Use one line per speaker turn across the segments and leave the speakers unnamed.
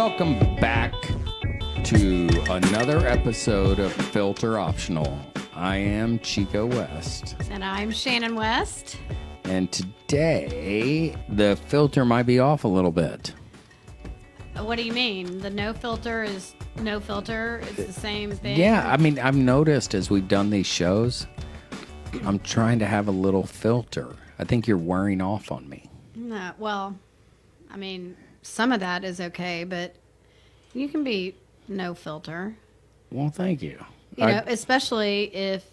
Welcome back to another episode of Filter Optional. I am Chico West.
And I'm Shannon West.
And today, the filter might be off a little bit.
What do you mean? The no filter is no filter? It's the same thing?
Yeah, I mean, I've noticed as we've done these shows, I'm trying to have a little filter. I think you're wearing off on me.
No, well, I mean, some of that is okay, but you can be no filter.
Well, thank you.
You know, especially if,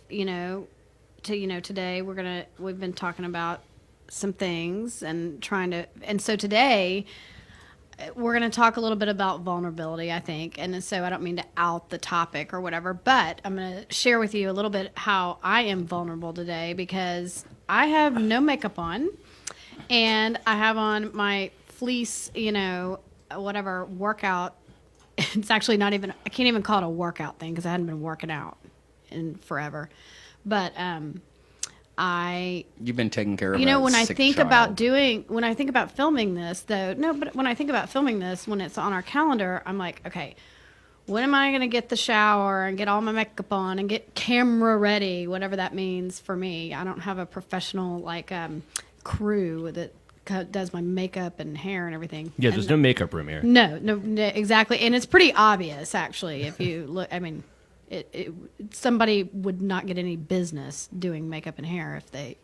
today we've been talking about some things and so today we're going to talk a little bit about vulnerability, I think. And so I don't mean to out the topic or whatever, but I'm going to share with you a little bit how I am vulnerable today because I have no makeup on and I have on my fleece, whatever workout. It's actually not even, I can't even call it a workout thing because I hadn't been working out in forever. But
You've been taking care of
when I
sick
think
child.
when I think about filming this, though, no, but when I think about filming this, when it's on our calendar, I'm like, okay, when am I going to get the shower and get all my makeup on and get camera ready, whatever that means for me. I don't have a professional, crew that does my makeup and hair and everything.
Yeah, there's no makeup room here.
No, exactly. And it's pretty obvious, actually, if you look. I mean, somebody would not get any business doing makeup and hair if they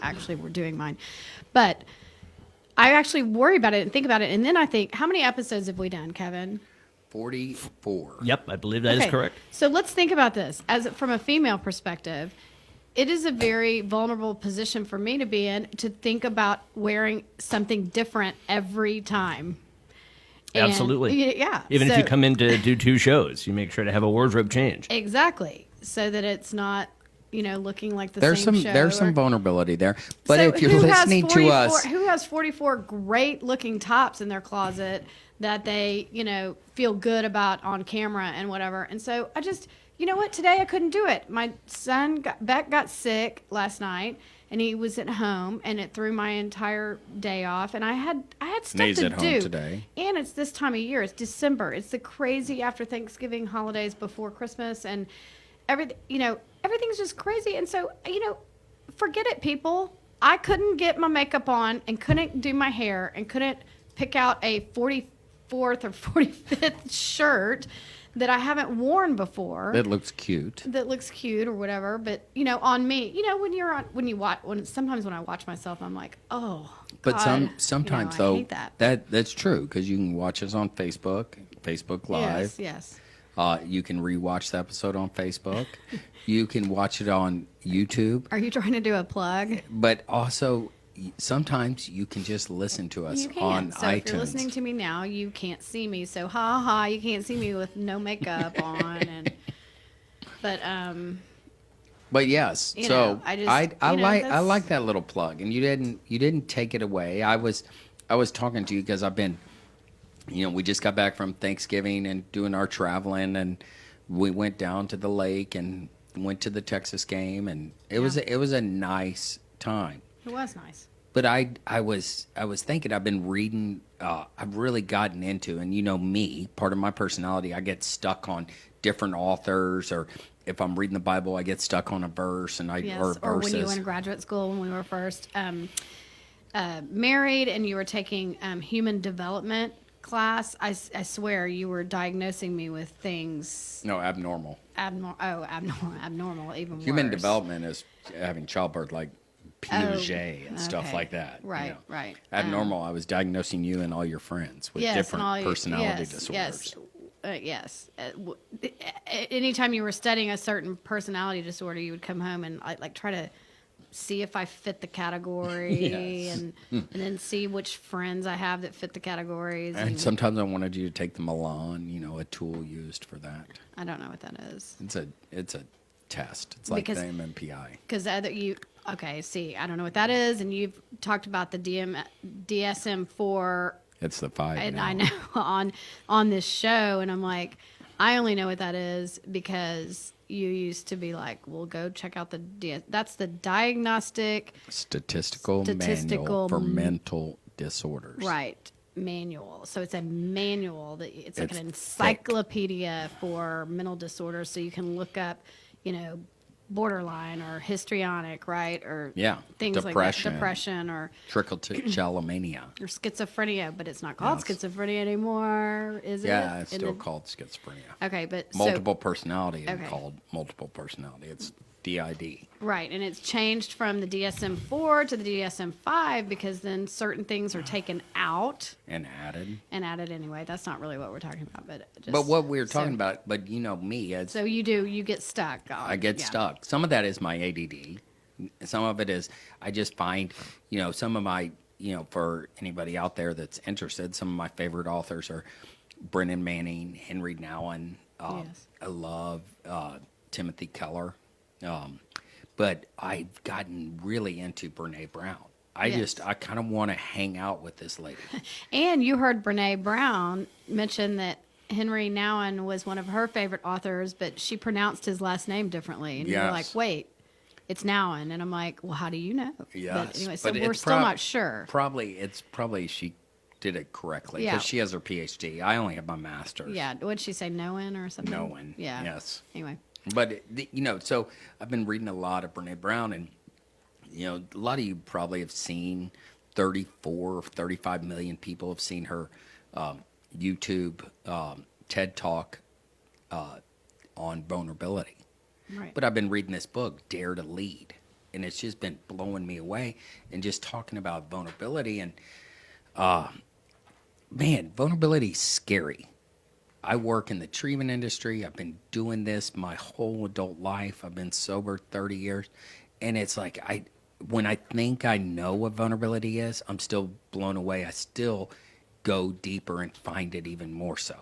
actually were doing mine. But I actually worry about it and think about it. And then I think, how many episodes have we done, Kevin?
44.
Yep, I believe that is correct.
So let's think about this. From a female perspective, it is a very vulnerable position for me to be in, to think about wearing something different every time.
Absolutely.
Yeah.
Even if you come in to do two shows, you make sure to have a wardrobe change.
Exactly. So that it's not, looking like the same show.
There's some vulnerability there. But
So
if you're listening to us...
Who has 44 great-looking tops in their closet that they, feel good about on camera and whatever? And so I just... You know what? Today I couldn't do it. My son Beck got sick last night, and he was at home, and it threw my entire day off. And I had stuff
He's
to
at
do.
home today.
And it's this time of year. It's December. It's the crazy after Thanksgiving holidays before Christmas, and everything's just crazy. And so forget it, people. I couldn't get my makeup on, and couldn't do my hair, and couldn't pick out a 44th or 45th shirt that I haven't worn before.
That looks cute.
Or whatever. But, on me, sometimes when I watch myself, I'm like, oh,
But
God,
sometimes
I
though,
hate that.
that's true because you can watch us on Facebook Live.
Yes.
You can rewatch the episode on Facebook. You can watch it on YouTube.
Are you trying to do a plug?
But also, sometimes you can just listen to us
You can.
on
So
iTunes.
if you're listening to me now, you can't see me. So you can't see me with no makeup on.
But yes, I like that little plug, and you didn't take it away. I was talking to you because I've been, we just got back from Thanksgiving and doing our traveling, and we went down to the lake and went to the Texas game, and it was a nice time.
It was nice.
But I was thinking, I've been reading, I've really gotten into, and me, part of my personality, I get stuck on different authors, or if I'm reading the Bible, I get stuck on a verse, or verses.
Or when you went to graduate school, when we were first married, and you were taking human development class, I swear you were diagnosing me with things.
No, abnormal.
Abnormal, even worse.
Human development is having childbirth, like Piaget and stuff like that.
Right, right.
Abnormal, I was diagnosing you and all your friends with different personality disorders.
Yes. Anytime you were studying a certain personality disorder, you would come home and try to see if I fit the category,
Yes.
and then see which friends I have that fit the categories.
And sometimes I wanted you to take the Milan, a tool used for that.
I don't know what that is.
It's a test. It's like the MMPI.
Because I don't know what that is, and you've talked about the DSM-4.
It's the 5.
And
now.
I know on this show, and I'm like, I only know what that is because you used to be like, well, go check out that's the Diagnostic
Statistical Manual for Mental Disorders.
Right. manual. So it's a manual it's like an encyclopedia for mental disorders. So you can look up, borderline or histrionic, right? Or things like that. Depression or
trichotillomania
or schizophrenia, but it's not called schizophrenia anymore, is it?
Yeah, it's still called schizophrenia.
Okay, but
multiple personality is called multiple personality. It's DID.
Right, and it's changed from the DSM-4 to the DSM-5 because then certain things are taken out
and added.
Anyway. That's not really what we're talking about,
but what we're talking about. But me,
so you get stuck.
I get stuck. Some of that is my ADD. Some of it is I just find, some of my, for anybody out there that's interested, some of my favorite authors are Brennan Manning, Henry Nouwen.
Yes.
I love Timothy Keller. But I've gotten really into Brene Brown. I kind of want to hang out with this lady.
And you heard Brene Brown mention that Henry Nouwen was one of her favorite authors, but she pronounced his last name differently. And you're like, wait, it's Nouwen. And I'm like, well, how do you know?
Yes.
But anyway, so we're still not sure.
It's probably she did it correctly because she has her PhD. I only have my master's.
Yeah. What'd she say, Nouwen or something?
Nouwen.
Yeah.
Yes.
Anyway.
But, so I've been reading a lot of Brene Brown, and, a lot of you probably have seen 34 or 35 million people have seen her YouTube TED Talk on vulnerability.
Right.
But I've been reading this book, Dare to Lead, and it's just been blowing me away and just talking about vulnerability. And, man, vulnerability is scary. I work in the treatment industry. I've been doing this my whole adult life. I've been sober 30 years. And it's like when I think I know what vulnerability is, I'm still blown away. I still go deeper and find it even more so.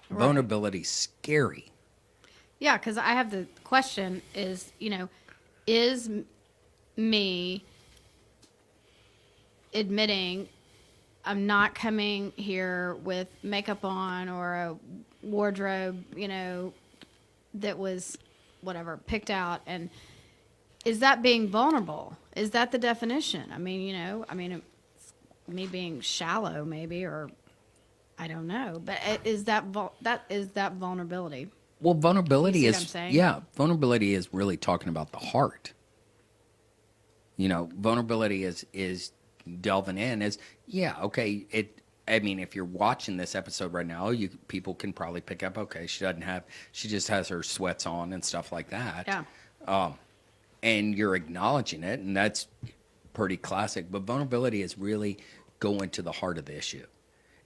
Right. Vulnerability is scary.
Yeah, because I have the question is me admitting I'm not coming here with makeup on or a wardrobe, that was picked out. And is that being vulnerable? Is that the definition? It's me being shallow maybe, or I don't know, but is that vulnerability?
Well, vulnerability
is,
vulnerability is really talking about the heart. Vulnerability is delving in if you're watching this episode right now, people can probably pick up, she just has her sweats on and stuff like that.
Yeah.
And you're acknowledging it, and that's pretty classic. But vulnerability is really going to the heart of the issue.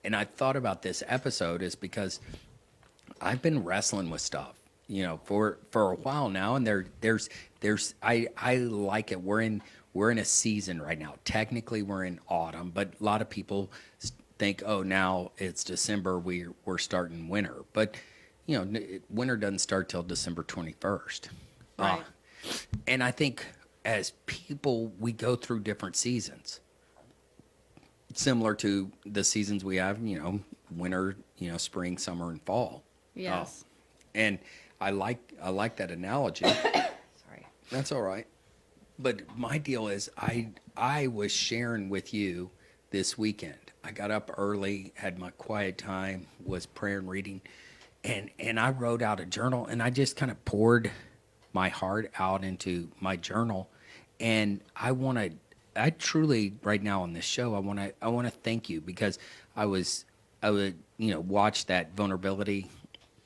And I thought about this episode is because I've been wrestling with stuff, for a while now, and I like it. We're in a season right now. Technically, we're in autumn, but a lot of people think, oh, now it's December, we're starting winter. But, winter doesn't start till December 21st.
Right.
And I think as people, we go through different seasons. Similar to the seasons we have, winter, spring, summer, and fall.
Yes.
And I like that analogy.
Sorry.
That's all right. But my deal is I was sharing with you this weekend. I got up early, had my quiet time, was prayer and reading, and I wrote out a journal, and I just kind of poured my heart out into my journal. And I truly right now on this show, I want to thank you because I would watch that vulnerability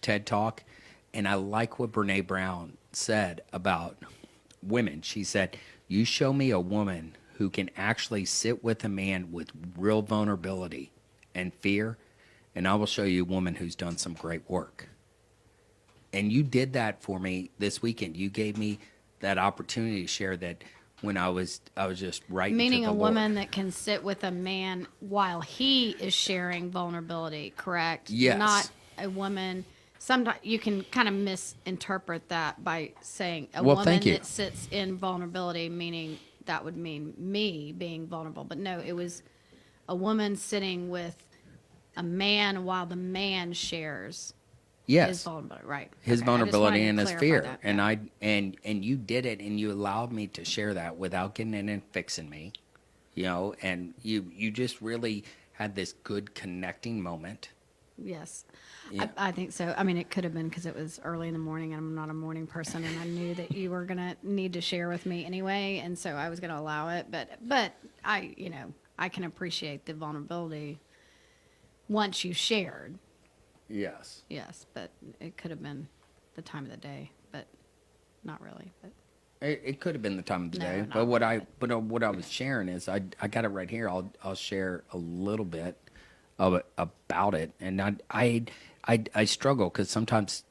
TED Talk, and I like what Brene Brown said about women. She said, you show me a woman who can actually sit with a man with real vulnerability and fear, and I will show you a woman who's done some great work. And you did that for me this weekend. You gave me that opportunity to share that when I was just right.
Meaning
to the
a
Lord.
woman that can sit with a man while he is sharing vulnerability, correct?
Yes.
Not a woman. Sometimes you can kind of misinterpret that by saying a
Well,
woman
thank you.
that sits in vulnerability, meaning that would mean me being vulnerable. But no, it was a woman sitting with a man while the man shares his vulnerability, right?
His vulnerability and his fear.
That,
and you did it, and you allowed me to share that without getting in and fixing me, and you just really had this good connecting moment.
Yes.
Yeah.
I think so. I mean, it could have been because it was early in the morning and I'm not a morning person, and I knew that you were going to need to share with me anyway. And so I was going to allow it. But I, I can appreciate the vulnerability once you shared.
Yes.
Yes. But it could have been the time of the day, but not really. But
It could have been the time of the
No,
day,
not
but what
really.
what I was sharing is I got it right here. I'll share a little bit of it, about it, and I struggle because sometimes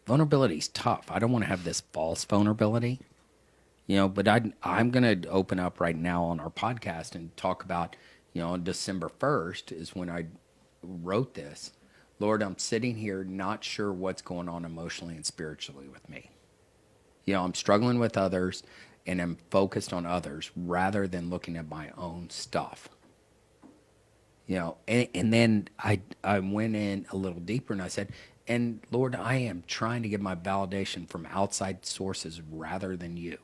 vulnerability is tough. I don't want to have this false vulnerability, but I'm gonna open up right now on our podcast and talk about on December 1st is when I wrote this. Lord, I'm sitting here not sure what's going on emotionally and spiritually with me. I'm struggling with others and I'm focused on others rather than looking at my own stuff. And then I went in a little deeper and I said, and Lord, I am trying to get my validation from outside sources rather than you.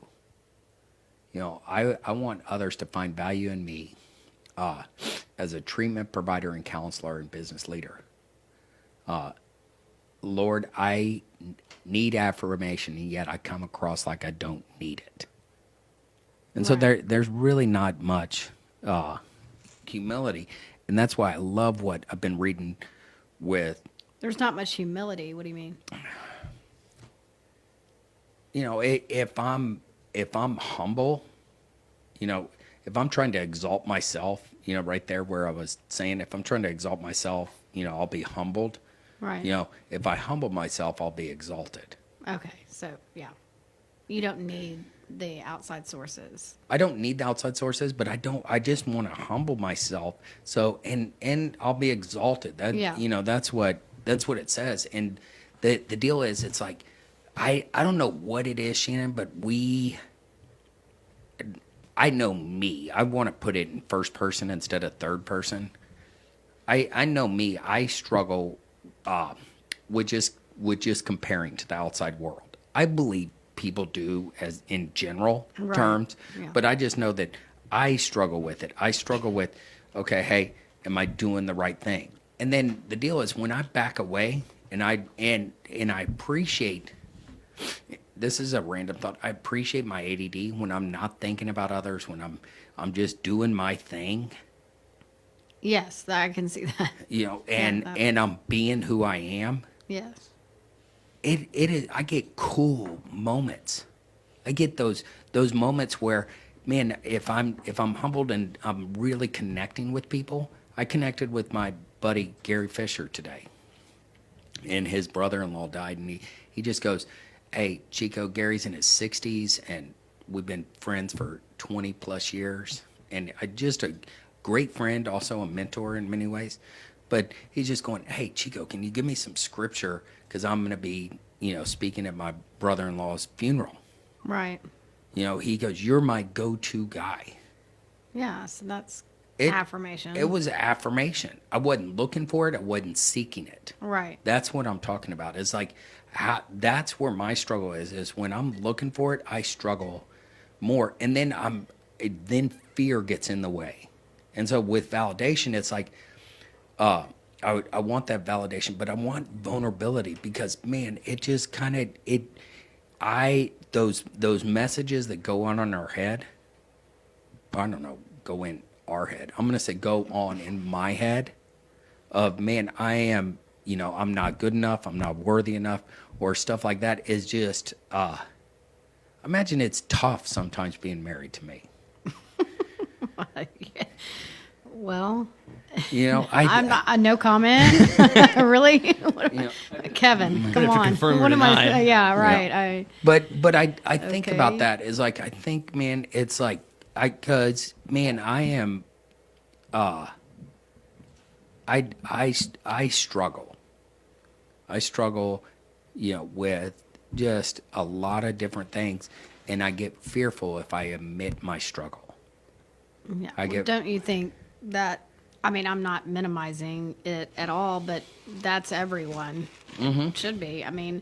I want others to find value in me as a treatment provider and counselor and business leader. Lord, I need affirmation, and yet I come across like I don't need it. And so there's really not much humility, and that's why I love what I've been reading with.
there's not much humility. What do you mean?
If I'm humble, if I'm trying to exalt myself, right there where I was saying, if I'm trying to exalt myself, I'll be humbled.
Right.
If I humble myself, I'll be exalted.
Okay. So, yeah. You don't need the outside sources.
I don't need the outside sources, but I just want to humble myself. So, and I'll be exalted. That's what it says. And the deal is, it's like, I don't know what it is, Shannon, but I know me. I want to put it in first person instead of third person. I know me. I struggle with just comparing to the outside world. I believe people do as in general terms, but I just know that I struggle with it. I struggle with, okay, hey, am I doing the right thing? And then the deal is when I back away and I appreciate. This is a random thought. I appreciate my ADD when I'm not thinking about others, when I'm just doing my thing.
Yes, I can see that.
And I'm being who I am.
Yes.
It is. I get cool moments. I get those moments where, man, if I'm humbled and I'm really connecting with people. I connected with my buddy Gary Fisher today, and his brother-in-law died, and he just goes, "Hey, Chico, Gary's in his 60s, and we've been friends for 20 plus years, and just a great friend, also a mentor in many ways." But he's just going, "Hey, Chico, can you give me some scripture? Because I'm going to be, speaking at my brother-in-law's funeral."
Right.
He goes, "You're my go-to guy."
Yeah, so that's affirmation.
It was affirmation. I wasn't looking for it. I wasn't seeking it.
Right.
That's what I'm talking about. It's like, that's where my struggle is when I'm looking for it, I struggle more. And then then fear gets in the way. And so with validation, it's like, I want that validation, but I want vulnerability because, man, it just kind of, those messages that go on in our head, I don't know, go in our head. I'm going to say go on in my head of, man, I am, I'm not good enough. I'm not worthy enough, or stuff like that is just, imagine it's tough sometimes being married to me.
Well,
I'm
not. No comment. Really, Kevin, come on. What am I? Yeah, right.
Yeah. But I think about that is like, I think, man, it's like because man, I am. I struggle. I struggle, with just a lot of different things, and I get fearful if I admit my struggle.
Yeah. Don't you think that? I mean, I'm not minimizing it at all, but that's everyone.
Mm-hmm.
Should be. I mean,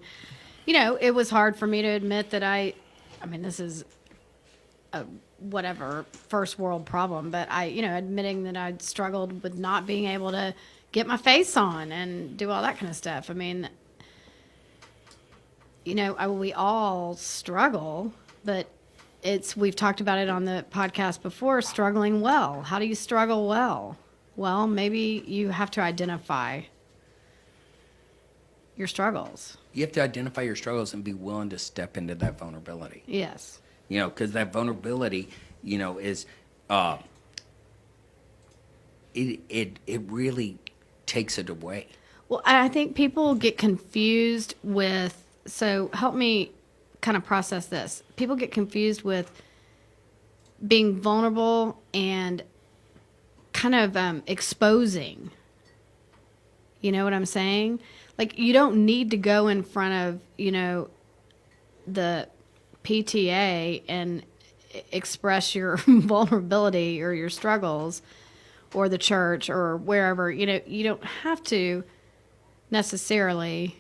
it was hard for me to admit that I mean, this is a whatever first world problem, but admitting that I'd struggled with not being able to get my face on and do all that kind of stuff. I mean, we all struggle, but we've talked about it on the podcast before, struggling well. How do you struggle well? Well, maybe you have to identify your struggles.
You have to identify your struggles and be willing to step into that vulnerability.
Yes.
Because that vulnerability, is, it really takes it away.
Well, I think people get confused with, so help me kind of process this. People get confused with being vulnerable and kind of exposing. You know what I'm saying? Like, you don't need to go in front of, the PTA and express your vulnerability or your struggles, or the church or wherever. You don't have to necessarily.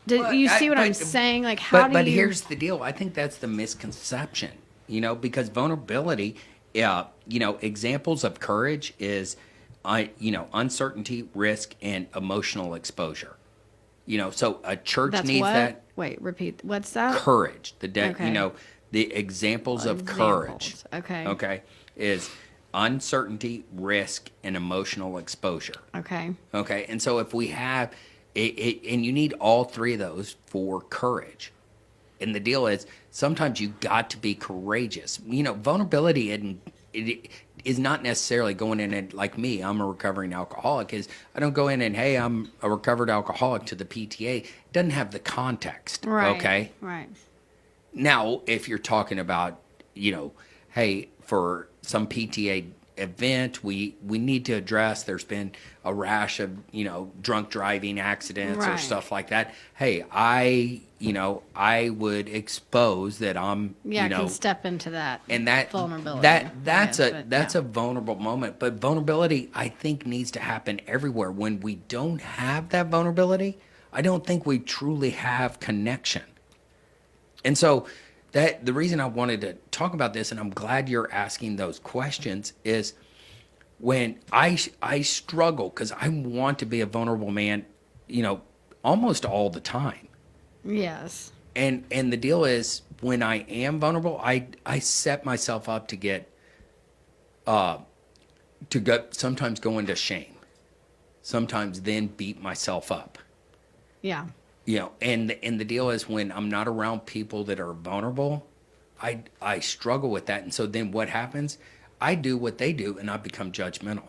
Do you see what I'm saying? Like,
But here's the deal. I think that's the misconception, because vulnerability, examples of courage is, uncertainty, risk, and emotional exposure. So a church needs that.
Wait, repeat. What's that?
Courage.
Okay.
The examples of courage.
Okay.
Okay. Is uncertainty, risk, and emotional exposure.
Okay.
Okay. And so if we have and you need all three of those for courage. And the deal is, sometimes you got to be courageous. Vulnerability it is not necessarily going in and, like me, I'm a recovering alcoholic. Is I don't go in and, hey, I'm a recovered alcoholic to the PTA. It doesn't have the context.
Right.
Okay.
Right.
Now, if you're talking about, hey, for some PTA event we need to address, there's been a rash of drunk driving accidents or stuff like that, hey, I would expose that I'm
can step into that,
and that
vulnerability.
That's a vulnerable moment. But vulnerability, I think, needs to happen everywhere. When we don't have that vulnerability, I don't think we truly have connection. And so that the reason I wanted to talk about this, and I'm glad you're asking those questions, is when I struggle, because I want to be a vulnerable man, almost all the time.
Yes.
And the deal is, when I am vulnerable, I set myself up to get sometimes go into shame, sometimes then beat myself up.
Yeah.
And the deal is, when I'm not around people that are vulnerable, I struggle with that. And so then what happens? I do what they do, and I become judgmental.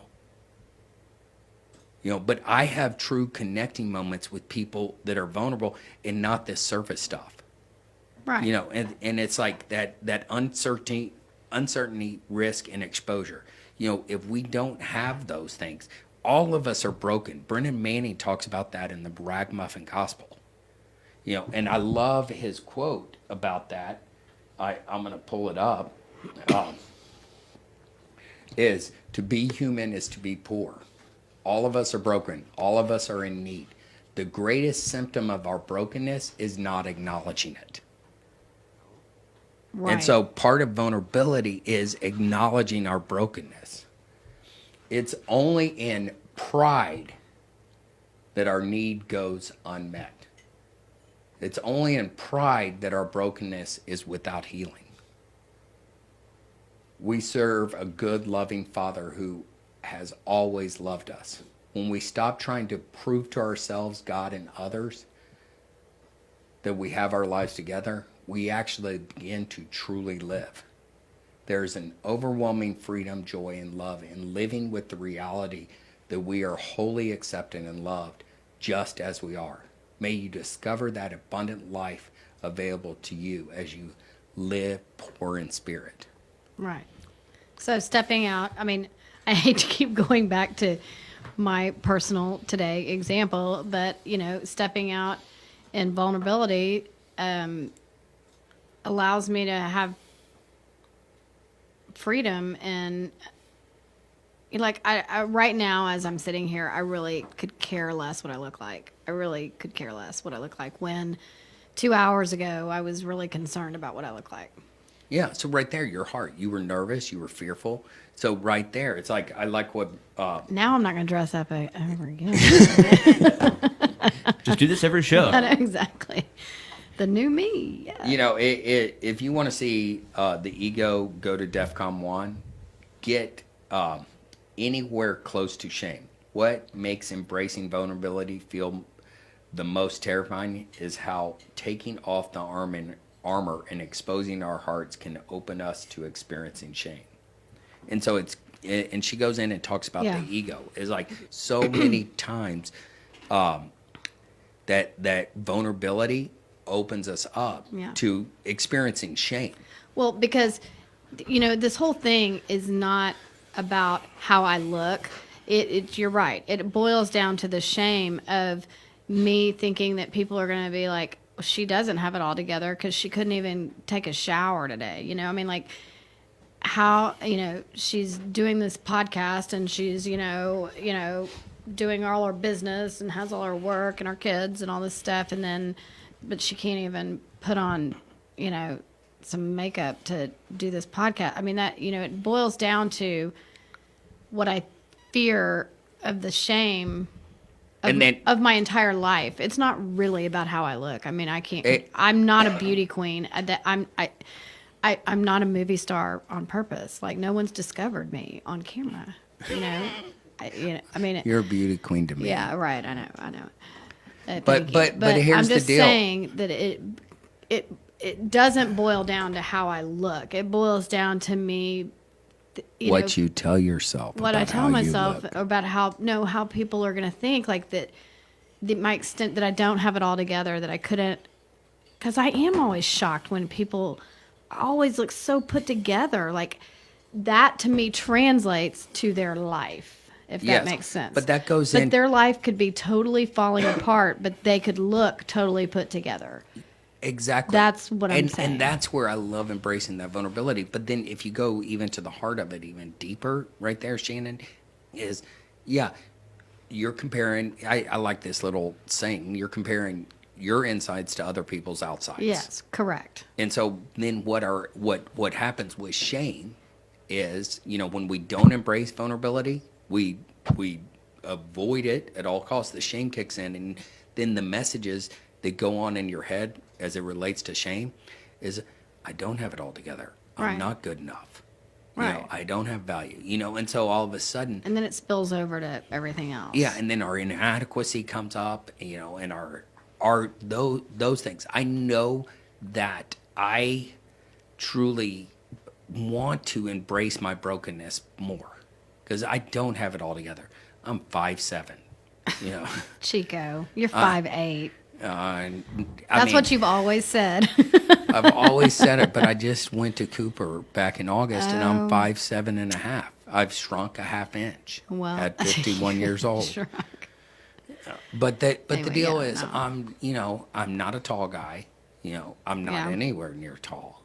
But I have true connecting moments with people that are vulnerable, and not this surface stuff.
Right.
And it's like that uncertainty, risk, and exposure. If we don't have those things, all of us are broken. Brennan Manning talks about that in the Ragamuffin Gospel. And I love his quote about that. I'm going to pull it up. Is to be human is to be poor. All of us are broken. All of us are in need. The greatest symptom of our brokenness is not acknowledging it. Right. And so part of vulnerability is acknowledging our brokenness. It's only in pride that our need goes unmet. It's only in pride that our brokenness is without healing. We serve a good, loving Father who has always loved us. When we stop trying to prove to ourselves, God, and others that we have our lives together, we actually begin to truly live. There's an overwhelming freedom, joy, and love in living with the reality that we are wholly accepted and loved just as we are. May you discover that abundant life available to you as you live poor in spirit.
Right. So stepping out, I mean, I hate to keep going back to my personal today example, but, stepping out in vulnerability allows me to have freedom. And like I right now, as I'm sitting here, I really could care less what I look like. I really could care less what I look like, when 2 hours ago I was really concerned about what I look like.
Yeah, so right there, your heart. You were nervous. You were fearful. So right there, it's like I like what.
Now I'm not going to dress up ever again.
Just do this every show.
Exactly. The new me. Yeah.
If you want to see the ego go to DEFCON 1, get anywhere close to shame. What makes embracing vulnerability feel the most terrifying is how taking off the armor and exposing our hearts can open us to experiencing shame. And so and she goes in and talks about the ego. It's like so many times that vulnerability opens us up to experiencing shame.
Well, because, this whole thing is not about how I look. You're right. It boils down to the shame of me thinking that people are going to be like, well, she doesn't have it all together because she couldn't even take a shower today. Like how, she's doing this podcast and she's, doing all her business and has all her work and her kids and all this stuff. But she can't even put on, some makeup to do this podcast. I mean, that, it boils down to what I fear of the shame of my entire life. It's not really about how I look. I mean, I'm not a beauty queen. I'm not a movie star on purpose. Like, no one's discovered me on camera,
You're a beauty queen to me.
Yeah, right. I know.
But here's
I'm just
the deal.
saying that it doesn't boil down to how I look. It boils down to me.
You tell yourself.
What I tell myself about how people are going to think, like that. My extent that I don't have it all together, that I couldn't, because I am always shocked when people always look so put together. Like that to me translates to their life. If that makes sense.
But that goes in.
But their life could be totally falling apart, but they could look totally put together.
Exactly.
That's what I'm saying.
And that's where I love embracing that vulnerability. But then if you go even to the heart of it, even deeper right there, Shannon, is, you're comparing, I like this little saying, you're comparing your insides to other people's outsides.
Yes, correct.
And so then what happens with shame is, when we don't embrace vulnerability, we avoid it at all costs. The shame kicks in, and then the messages that go on in your head as it relates to shame is, I don't have it all together. I'm not good enough.
Right.
I don't have value. And so all of a sudden,
and then it spills over to everything else.
Yeah, and then our inadequacy comes up, and our those things. I know that I truly want to embrace my brokenness more. Because I don't have it all together. I'm 5'7",
Chico, you're 5'8".
That's
what you've always said.
I've always said it, but I just went to Cooper back in August, and I'm 5'7.5". I've shrunk a half inch at 51 years old.
Shrunk.
But the deal is, I'm not a tall guy. I'm not anywhere near tall.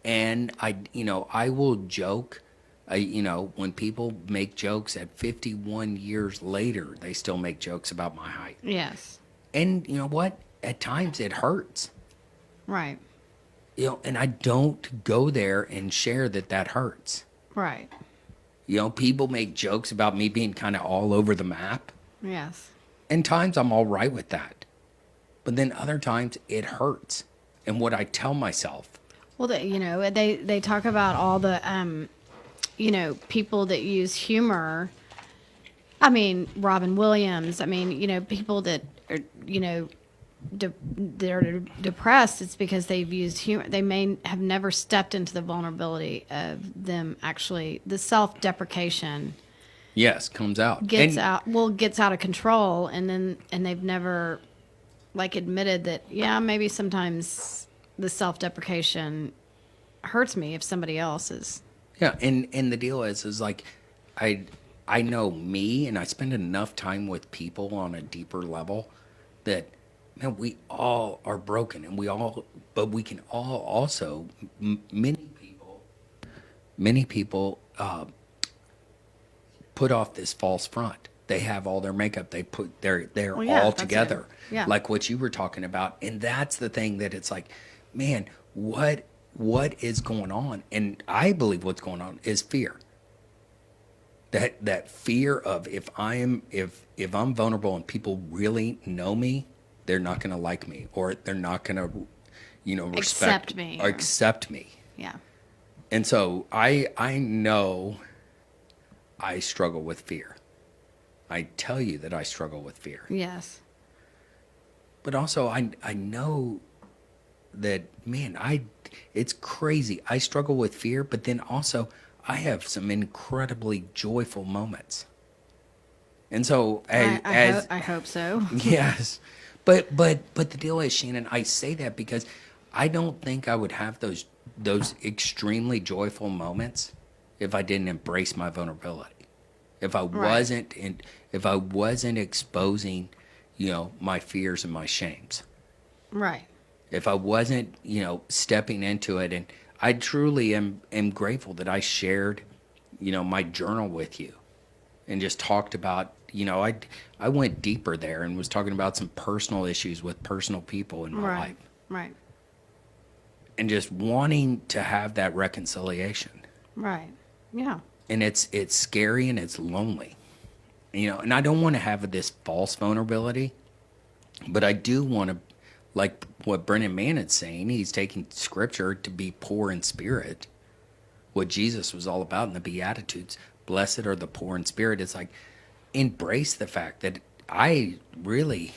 And I will joke. When people make jokes at 51 years later, they still make jokes about my height.
Yes.
And you know what? At times it hurts.
Right.
And I don't go there and share that hurts.
Right.
People make jokes about me being kind of all over the map.
Yes.
And times I'm all right with that. But then other times it hurts. And what I tell myself.
Well, they talk about all the people that use humor. I mean, Robin Williams. I mean, people that are, they're depressed. It's because they've used humor. They may have never stepped into the vulnerability of them actually, the self-deprecation.
Yes, comes out.
Gets out of control, and they've never, admitted that, maybe sometimes the self-deprecation hurts me if somebody else is.
Yeah, and the deal is like, I know me, and I spend enough time with people on a deeper level that, man, we all are broken, and but we can all also, many people put off this false front. They have all their makeup, they're all together, like what you were talking about, and that's the thing that it's like, man, what what is going on. And I believe what's going on is fear. That fear of if I'm vulnerable and people really know me, they're not going to like me, or they're not going to, respect
me,
or accept me.
Yeah.
And so I know I struggle with fear. I tell you that I struggle with fear.
Yes.
But also I know that, man, it's crazy. I struggle with fear, but then also I have some incredibly joyful moments. And so
I hope so.
Yes. But the deal is, Shannon, I say that because I don't think I would have those extremely joyful moments if I didn't embrace my vulnerability. If I wasn't exposing, my fears and my shames.
Right.
If I wasn't, stepping into it, and I truly am grateful that I shared, my journal with you and just talked about, I went deeper there and was talking about some personal issues with personal people in my life.
Right.
And just wanting to have that reconciliation.
Right. Yeah.
And it's scary and it's lonely. And I don't want to have this false vulnerability, but I do want to, like what Brennan Mannon's saying, he's taking scripture to be poor in spirit. What Jesus was all about in the Beatitudes, blessed are the poor in spirit. It's like, embrace the fact that I really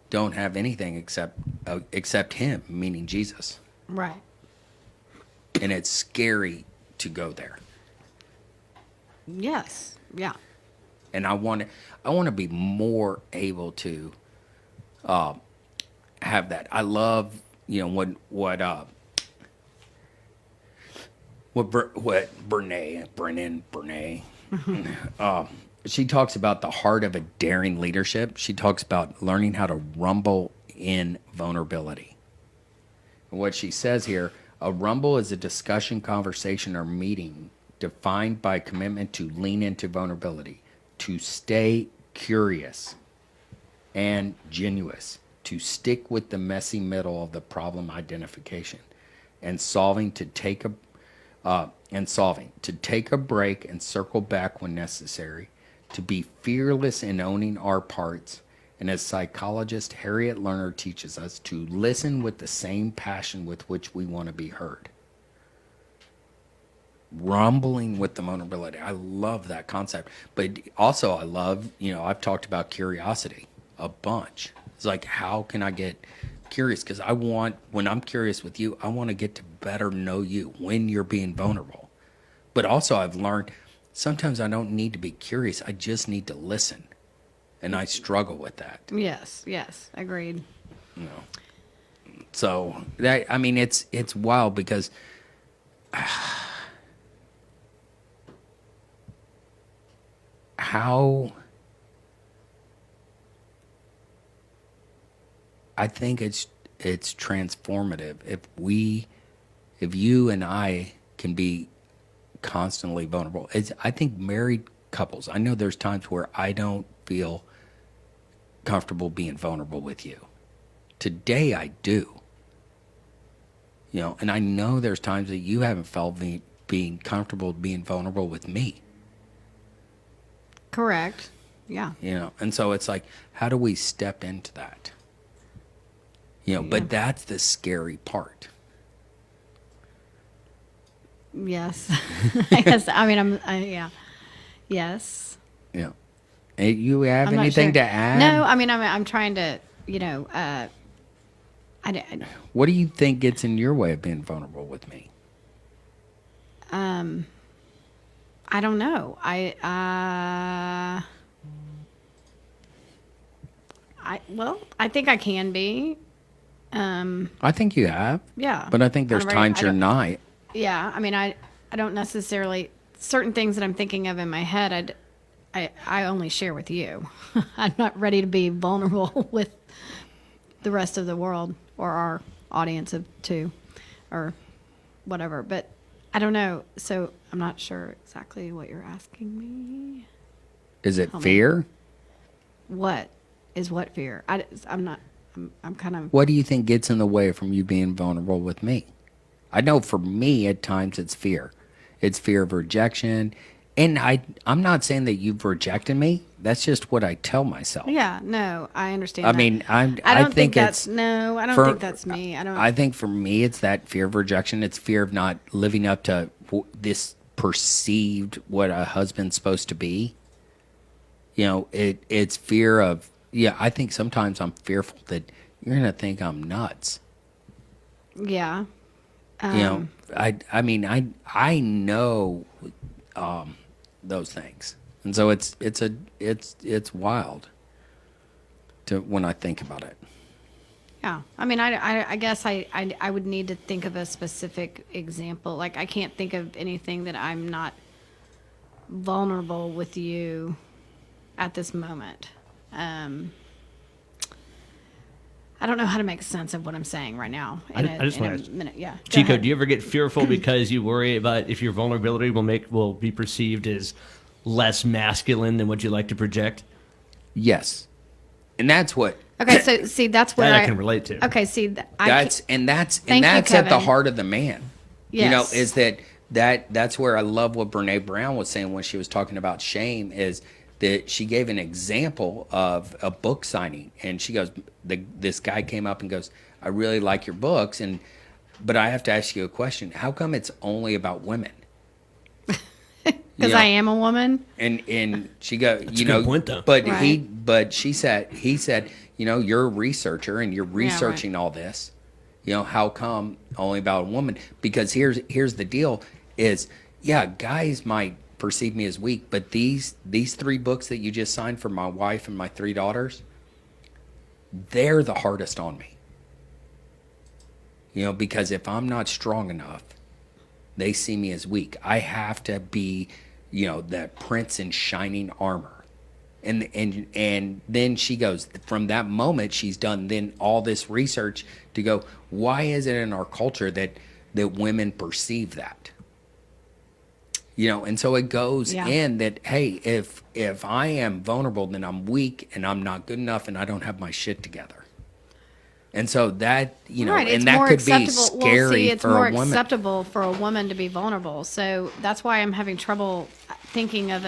don't have anything except him, meaning Jesus.
Right.
And it's scary to go there.
Yes. Yeah.
And I want to be more able to have that. I love, what Brennan, she talks about the heart of a daring leadership. She talks about learning how to rumble in vulnerability. And what she says here, a rumble is a discussion, conversation, or meeting defined by commitment to lean into vulnerability, to stay curious and genuine, to stick with the messy middle of the problem identification, and solving, to take a break and circle back when necessary, to be fearless in owning our parts, and as psychologist Harriet Lerner teaches us, to listen with the same passion with which we want to be heard. Rumbling with the vulnerability. I love that concept. But also I love, I've talked about curiosity a bunch. It's like, how can I get curious? Because when I'm curious with you, I want to get to better know you when you're being vulnerable. But also I've learned sometimes I don't need to be curious. I just need to listen. And I struggle with that.
Yes. Agreed.
So that, it's wild because how I think it's transformative if you and I can be constantly vulnerable. I think married couples, I know there's times where I don't feel comfortable being vulnerable with you. Today I do. And I know there's times that you haven't felt being comfortable being vulnerable with me.
Correct. Yeah.
And so it's like, how do we step into that? But that's the scary part.
Yes. I guess. Yeah. Yes.
Yeah. You have
I'm not
anything
sure.
to add?
No. I'm trying to.
What do you think gets in your way of being vulnerable with me?
I don't know. I think I can be.
I think you have.
Yeah.
But I think there's times you're not.
Yeah. I don't necessarily, certain things that I'm thinking of in my head, I only share with you. I'm not ready to be vulnerable with the rest of the world or our audience of two or whatever. But I don't know. So I'm not sure exactly what you're asking me.
Is it fear?
What is what fear? I'm not. I'm kind of.
What do you think gets in the way from you being vulnerable with me? I know for me, at times, it's fear. It's fear of rejection. And I'm not saying that you've rejected me. That's just what I tell myself.
Yeah, no, I understand.
I
that.
mean,
I don't think that's no. I don't
for,
think that's me. I don't.
I think for me, it's that fear of rejection. It's fear of not living up to this perceived what a husband's supposed to be. You know, it's fear of. Yeah, I think sometimes I'm fearful that you're gonna think I'm nuts.
Yeah.
You know, I mean, I know those things, and so it's wild to when I think about it.
Yeah, I mean, I guess I would need to think of a specific example. Like, I can't think of anything that I'm not vulnerable with you at this moment. I don't know how to make sense of what I'm saying right now.
I just want to
minute. Yeah,
Chico, do you ever get fearful because you worry about if your vulnerability will be perceived as less masculine than what you like to project?
Yes, and that's what.
Okay, so see, that's where
I can relate to.
Okay, see,
that's at the heart of the man.
Yes.
You know, is that's where I love what Brene Brown was saying when she was talking about shame, is that she gave an example of a book signing, and she goes, this guy came up and goes, I really like your books, but I have to ask you a question. How come it's only about women?
Because I am a woman.
And she goes,
you know, point, though.
But
right.
he said, you know, you're a researcher and you're researching all this. You know, how come only about a woman? Because here's the deal is, yeah, guys might perceive me as weak, but these 3 books that you just signed for my wife and my 3 daughters, they're the hardest on me. You know, because if I'm not strong enough, they see me as weak. I have to be, you know, that prince in shining armor. And then she goes, from that moment, she's done then all this research to go, why is it in our culture that women perceive that? You know, and so it goes in that, hey, if I am vulnerable, then I'm weak and I'm not good enough and I don't have my shit together. And so that, you know, and that could be scary
it's
for
more
a woman.
acceptable for a woman to be vulnerable. So that's why I'm having trouble thinking of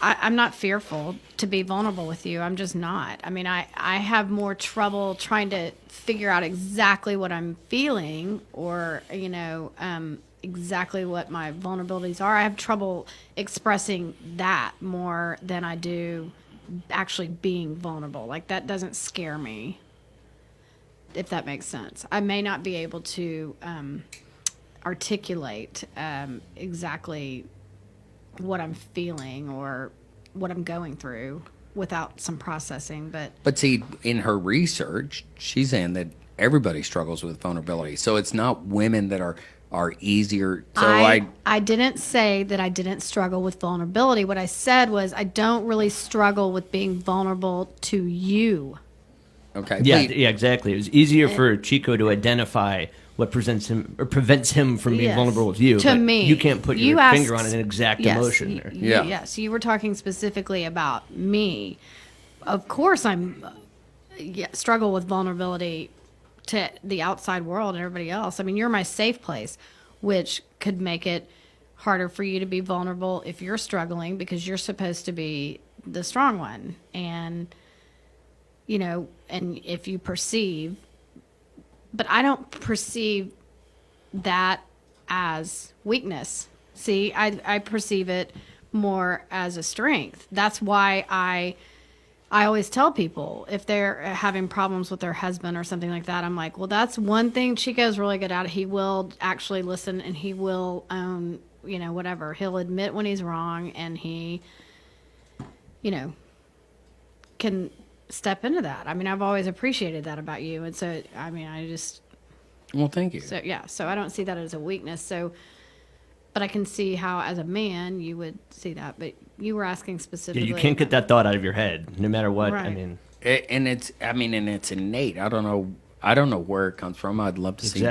I'm not fearful to be vulnerable with you. I'm just not. I mean, I have more trouble trying to figure out exactly what I'm feeling or, you know, exactly what my vulnerabilities are. I have trouble expressing that more than I do actually being vulnerable. Like, that doesn't scare me, if that makes sense. I may not be able to articulate exactly what I'm feeling or what I'm going through without some processing. But
see, in her research, she's saying that everybody struggles with vulnerability. So it's not women that are easier. So
I didn't say that I didn't struggle with vulnerability. What I said was I don't really struggle with being vulnerable to you.
Okay.
Yeah, exactly. It was easier for Chico to identify what prevents him from being vulnerable with you.
To me,
you can't put your finger on an exact emotion there.
Yes, you were talking specifically about me. Of course, I'm struggle with vulnerability to the outside world and everybody else. I mean, you're my safe place, which could make it harder for you to be vulnerable if you're struggling because you're supposed to be the strong one. And, you know, and if you perceive, but I don't perceive that as weakness. See, I perceive it more as a strength. That's why I always tell people if they're having problems with their husband or something like that, I'm like, well, that's one thing Chico's really good at. He will actually listen and he will own, you know, whatever. He'll admit when he's wrong and he, you know, can step into that. I mean, I've always appreciated that about you. And so, I mean,
well, thank you.
So, yeah, so I don't see that as a weakness. So, but I can see how, as a man, you would see that. But you were asking specifically.
Yeah, you can't get that thought out of your head, no matter what.
Right.
I mean,
and it's innate. I don't know where it comes from. I'd love to see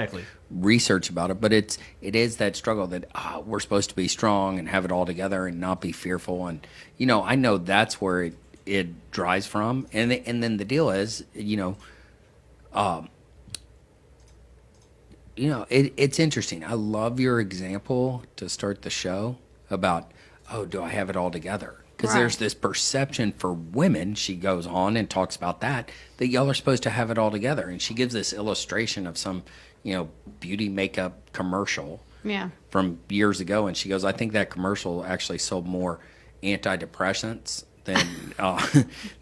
research about it, but it is that struggle that we're supposed to be strong and have it all together and not be fearful. And you know, I know that's where it dries from. And then the deal is, it's interesting. I love your example to start the show about, oh, do I have it all together? Because there's this perception for women, she goes on and talks about that y'all are supposed to have it all together. And she gives this illustration of some, beauty makeup commercial from years ago. And she goes, I think that commercial actually sold more antidepressants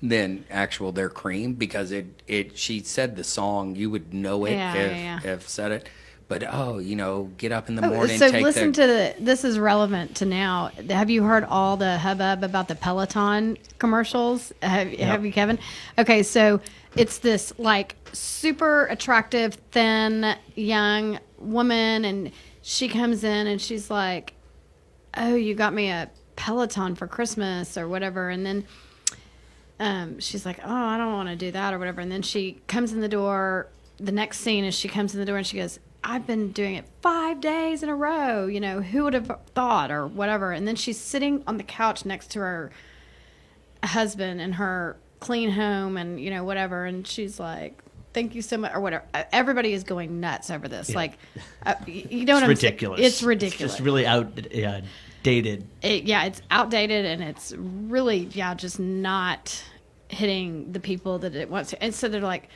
than actual their cream, because she said the song, you would know it if said it. But get up in the morning.
So
take
listen to this is relevant to now. Have you heard all the hubbub about the Peloton commercials? Have you, Kevin? Okay, so it's this like super attractive, thin, young woman, and she comes in and she's like, "Oh, you got me a Peloton for Christmas or whatever," and then she's like, "Oh, I don't want to do that or whatever," and then she comes in the door. The next scene is she comes in the door and she goes, I've been doing it 5 days in a row, who would have thought or whatever. And then she's sitting on the couch next to her husband in her clean home and, whatever. And she's like, thank you so much or whatever. Everybody is going nuts over this. Yeah. Like, you know what I'm saying?
Ridiculous.
It's ridiculous.
It's just really outdated.
It's outdated and it's really, just not hitting the people that it wants to. And so they're like,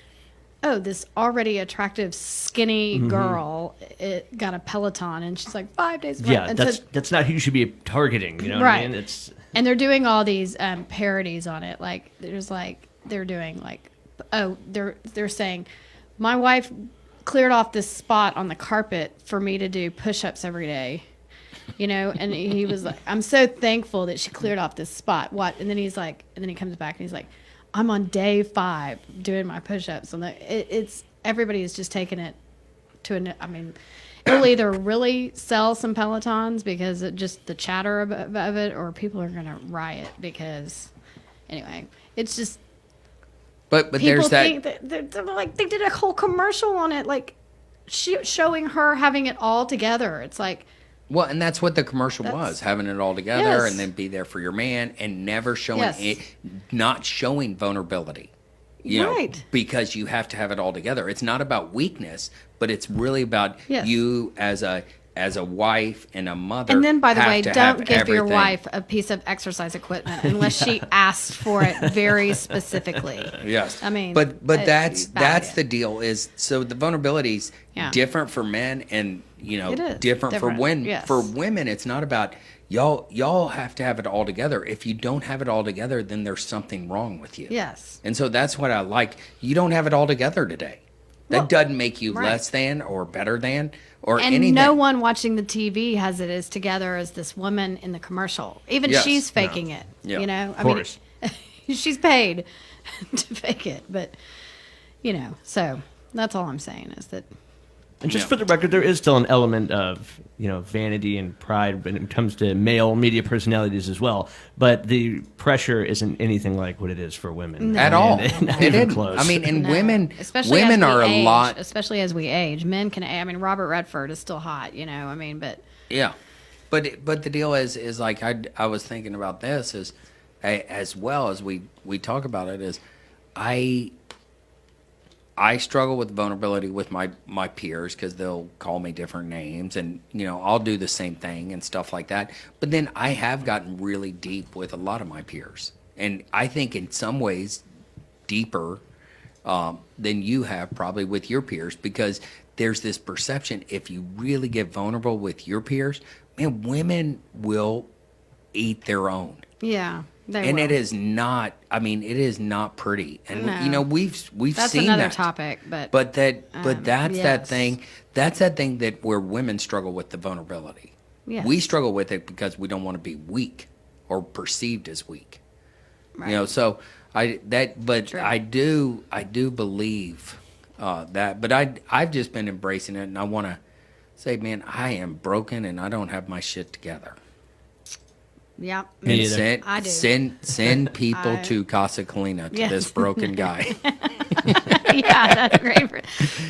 oh, this already attractive, skinny girl it got a Peloton, and she's like 5 days.
Yeah,
and
that's not who you should be targeting. You know what I mean?
And they're doing all these parodies on it. Like they're doing like, oh, they're saying, my wife cleared off this spot on the carpet for me to do push-ups every day. And he was like, I'm so thankful that she cleared off this spot. What? And then he comes back and he's like, I'm on day 5 doing my push-ups. And it's everybody is just taking it to it'll either really sell some Pelotons because just the chatter of it, or people are going to riot because, anyway, it's just.
But there's that.
They're like, they did a whole commercial on it, like showing her having it all together. It's like.
Well, and that's what the commercial was, having it all together and then be there for your man and never showing not showing vulnerability. Because you have to have it all together. It's not about weakness, but it's really about you as a wife and a mother.
And then, by the way, don't give your wife a piece of exercise equipment unless she asks for it very specifically.
Yes. But that's the deal is, so the vulnerability's different for men and, different for women. Yes. For women, it's not about y'all have to have it all together. If you don't have it all together, then there's something wrong with you.
Yes.
And so that's what I like. You don't have it all together today. That doesn't make you less than or better than or anything.
And no one watching the TV has it as together as this woman in the commercial. Even she's faking it.
Yeah.
Of course.
She's paid to fake it. But, so that's all I'm saying is that.
And just for the record, there is still an element of, vanity and pride when it comes to male media personalities as well. But the pressure isn't anything like what it is for women.
At all.
Not even close.
Women,
especially
women are a lot.
Especially as we age. Men can, Robert Redford is still hot, but.
Yeah. But the deal is like, I was thinking about this is, as well as we talk about it, is I struggle with vulnerability with my peers because they'll call me different names and, I'll do the same thing and stuff like that. But then I have gotten really deep with a lot of my peers. And I think in some ways deeper than you have probably with your peers, because there's this perception if you really get vulnerable with your peers, man, women will eat their own.
Yeah.
It is not. It is not pretty, and we've
that's
seen
another
that
topic. But
that's that thing. That's that thing that where women struggle with the vulnerability.
Yes.
We struggle with it because we don't want to be weak or perceived as weak.
Right.
So I do believe that, but I've just been embracing it, and I want to say, man, I am broken, and I don't have my shit together.
Yeah,
I do. Send people to Casa Colina to this broken guy.
Yeah, that's great.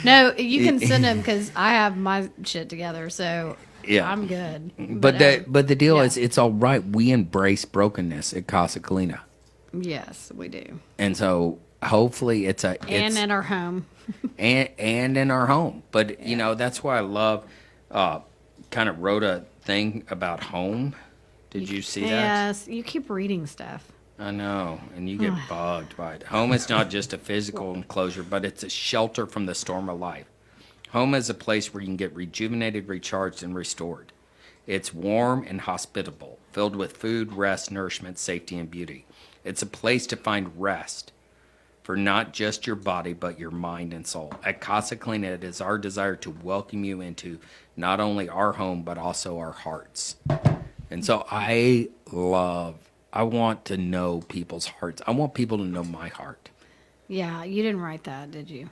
No, you can send him because I have my shit together, so I'm good.
But the deal is, it's all right. We embrace brokenness at Casa Colina.
Yes, we do.
And so hopefully
and in our home.
and in our home. But, that's why I love, kind of wrote a thing about home. Did you see that?
Yes, you keep reading stuff.
I know, and you get bugged by it. Home is not just a physical enclosure, but it's a shelter from the storm of life. Home is a place where you can get rejuvenated, recharged, and restored. It's warm and hospitable, filled with food, rest, nourishment, safety, and beauty. It's a place to find rest for not just your body, but your mind and soul. At Casa Clean, it is our desire to welcome you into not only our home, but also our hearts. And so I want to know people's hearts. I want people to know my heart.
Yeah, you didn't write that, did you?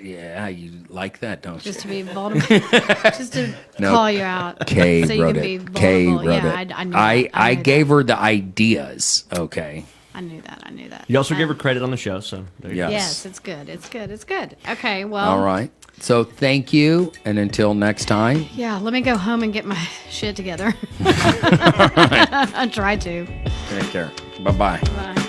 Yeah, you like that, don't you?
Just to be vulnerable. Just to call you out.
Kay
so
wrote
you can
it.
be vulnerable.
Kay wrote
yeah,
it.
I knew that.
I gave her the ideas, okay?
I knew that.
You also gave her credit on the show, so there you go.
Yes, it's good. Okay, well.
All right. So thank you, and until next time.
Yeah, let me go home and get my shit together. I tried to.
Take care. Bye-bye.
Bye.